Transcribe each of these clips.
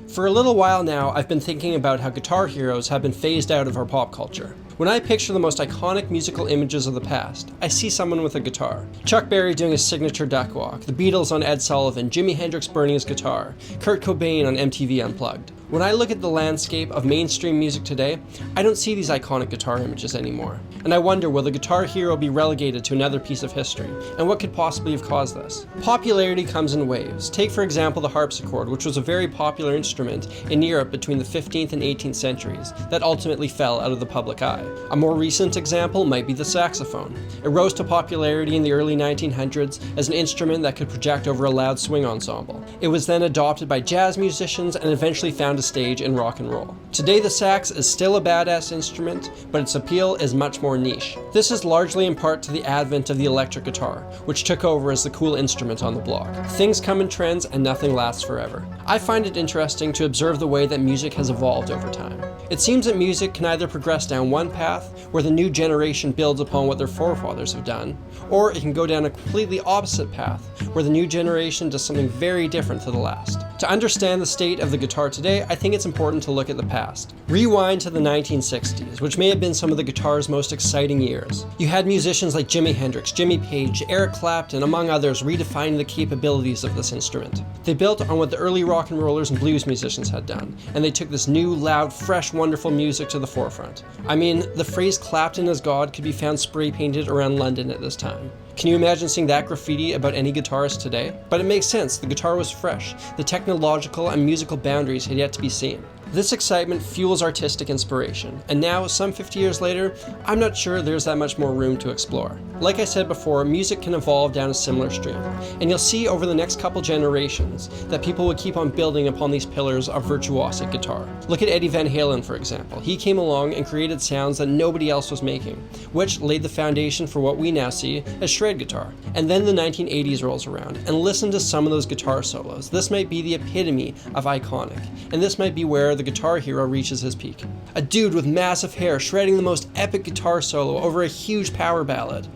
For a little while now, I've been thinking about how guitar heroes have been phased out of our pop culture. When I picture the most iconic musical images of the past, I see someone with a guitar. Chuck Berry doing his signature duck walk, the Beatles on Ed Sullivan, Jimi Hendrix burning his guitar, Kurt Cobain on MTV Unplugged. When I look at the landscape of mainstream music today, I don't see these iconic guitar images anymore. And I wonder, will the guitar hero be relegated to another piece of history? And what could possibly have caused this? Popularity comes in waves. Take for example the harpsichord, which was a very popular instrument in Europe between the 15th and 18th centuries that ultimately fell out of the public eye. A more recent example might be the saxophone. It rose to popularity in the early 1900s as an instrument that could project over a loud swing ensemble. It was then adopted by jazz musicians and eventually found a stage in rock and roll. Today the sax is still a badass instrument, but its appeal is much more niche. This is largely in part to the advent of the electric guitar, which took over as the cool instrument on the block. Things come in trends and nothing lasts forever. I find it interesting to observe the way that music has evolved over time. It seems that music can either progress down one path, where the new generation builds upon what their forefathers have done, or it can go down a completely opposite path, where the new generation does something very different to the last. To understand the state of the guitar today, I think it's important to look at the past. Rewind to the 1960s, which may have been some of the guitar's most exciting years. You had musicians like Jimi Hendrix, Jimmy Page, Eric Clapton, among others, redefining the capabilities of this instrument. They built on what the early rock and rollers and blues musicians had done, and they took this new, loud, fresh, wonderful music to the forefront. I mean, the phrase Clapton as God could be found spray painted around London at this time. Can you imagine seeing that graffiti about any guitarist today? But it makes sense, the guitar was fresh. The technological and musical boundaries had yet to be seen. This excitement fuels artistic inspiration, and now, some 50 years later, I'm not sure there's that much more room to explore. Like I said before, music can evolve down a similar stream, and you'll see over the next couple generations that people will keep on building upon these pillars of virtuosic guitar. Look at Eddie Van Halen, for example. He came along and created sounds that nobody else was making, which laid the foundation for what we now see as shred guitar. And then the 1980s rolls around, and listen to some of those guitar solos. This might be the epitome of iconic, and this might be where the guitar hero reaches his peak. A dude with massive hair shredding the most epic guitar solo over a huge power ballad.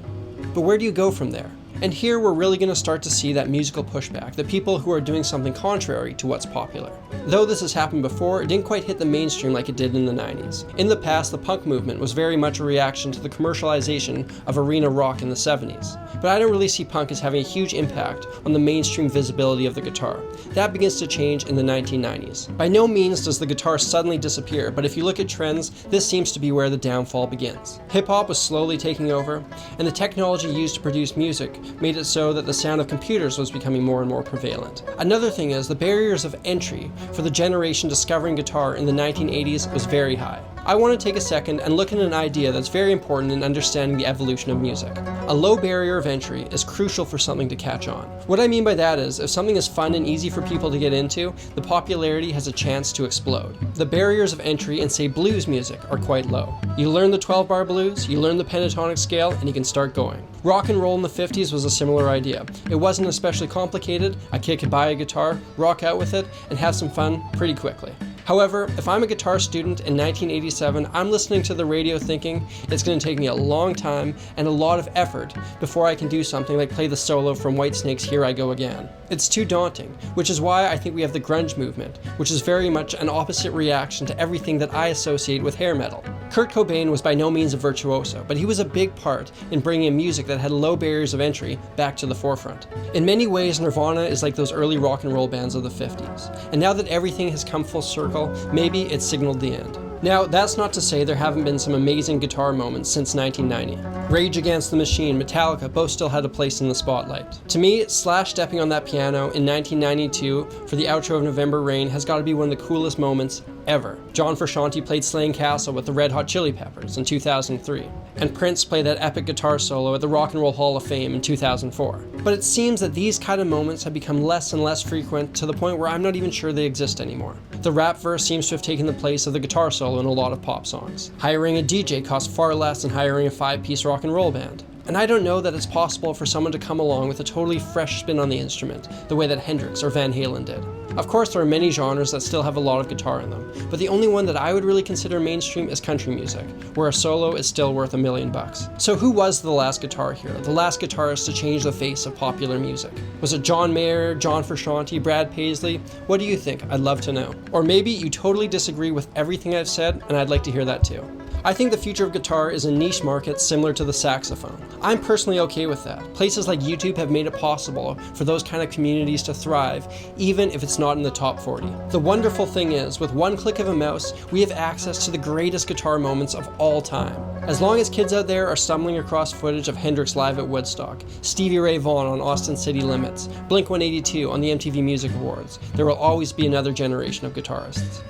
But where do you go from there? And here we're really going to start to see that musical pushback, the people who are doing something contrary to what's popular. Though this has happened before, it didn't quite hit the mainstream like it did in the 90s. In the past, the punk movement was very much a reaction to the commercialization of arena rock in the 70s. But I don't really see punk as having a huge impact on the mainstream visibility of the guitar. That begins to change in the 1990s. By no means does the guitar suddenly disappear, but if you look at trends, this seems to be where the downfall begins. Hip-hop was slowly taking over, and the technology used to produce music made it so that the sound of computers was becoming more and more prevalent. Another thing is, the barriers of entry for the generation discovering guitar in the 1980s was very high. I want to take a second and look at an idea that's very important in understanding the evolution of music. A low barrier of entry is crucial for something to catch on. What I mean by that is, if something is fun and easy for people to get into, the popularity has a chance to explode. The barriers of entry in, say, blues music are quite low. You learn the 12-bar blues, you learn the pentatonic scale, and you can start going. Rock and roll in the 50s was a similar idea. It wasn't especially complicated. A kid could buy a guitar, rock out with it, and have some fun pretty quickly. However, if I'm a guitar student in 1987, I'm listening to the radio thinking it's going to take me a long time and a lot of effort before I can do something like play the solo from Whitesnake's Here I Go Again. It's too daunting, which is why I think we have the grunge movement, which is very much an opposite reaction to everything that I associate with hair metal. Kurt Cobain was by no means a virtuoso, but he was a big part in bringing music that had low barriers of entry back to the forefront. In many ways, Nirvana is like those early rock and roll bands of the 50s, and now that everything has come full circle, maybe it's signaled the end. Now, that's not to say there haven't been some amazing guitar moments since 1990. Rage Against the Machine, Metallica both still had a place in the spotlight. To me, Slash stepping on that piano in 1992 for the outro of November Rain has got to be one of the coolest moments ever. John Frusciante played Slaying Castle with the Red Hot Chili Peppers in 2003, and Prince played that epic guitar solo at the Rock and Roll Hall of Fame in 2004. But it seems that these kind of moments have become less and less frequent to the point where I'm not even sure they exist anymore. The rap verse seems to have taken the place of the guitar solo in a lot of pop songs. Hiring a DJ costs far less than hiring a 5-piece rock and roll band. And I don't know that it's possible for someone to come along with a totally fresh spin on the instrument, the way that Hendrix or Van Halen did. Of course, there are many genres that still have a lot of guitar in them, but the only one that I would really consider mainstream is country music, where a solo is still worth $1 million. So who was the last guitar hero, the last guitarist to change the face of popular music? Was it John Mayer, John Frusciante, Brad Paisley? What do you think? I'd love to know. Or maybe you totally disagree with everything I've said, and I'd like to hear that too. I think the future of guitar is a niche market similar to the saxophone. I'm personally okay with that. Places like YouTube have made it possible for those kind of communities to thrive, even if it's not in the top 40. The wonderful thing is, with one click of a mouse, we have access to the greatest guitar moments of all time. As long as kids out there are stumbling across footage of Hendrix live at Woodstock, Stevie Ray Vaughan on Austin City Limits, Blink-182 on the MTV Music Awards, there will always be another generation of guitarists.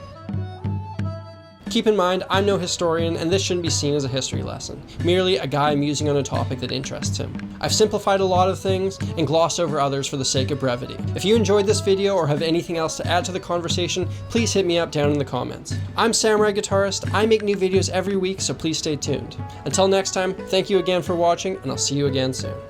Keep in mind, I'm no historian, and this shouldn't be seen as a history lesson, merely a guy musing on a topic that interests him. I've simplified a lot of things and glossed over others for the sake of brevity. If you enjoyed this video or have anything else to add to the conversation, please hit me up down in the comments. I'm Samurai Guitarist. I make new videos every week, so please stay tuned. Until next time, thank you again for watching, and I'll see you again soon.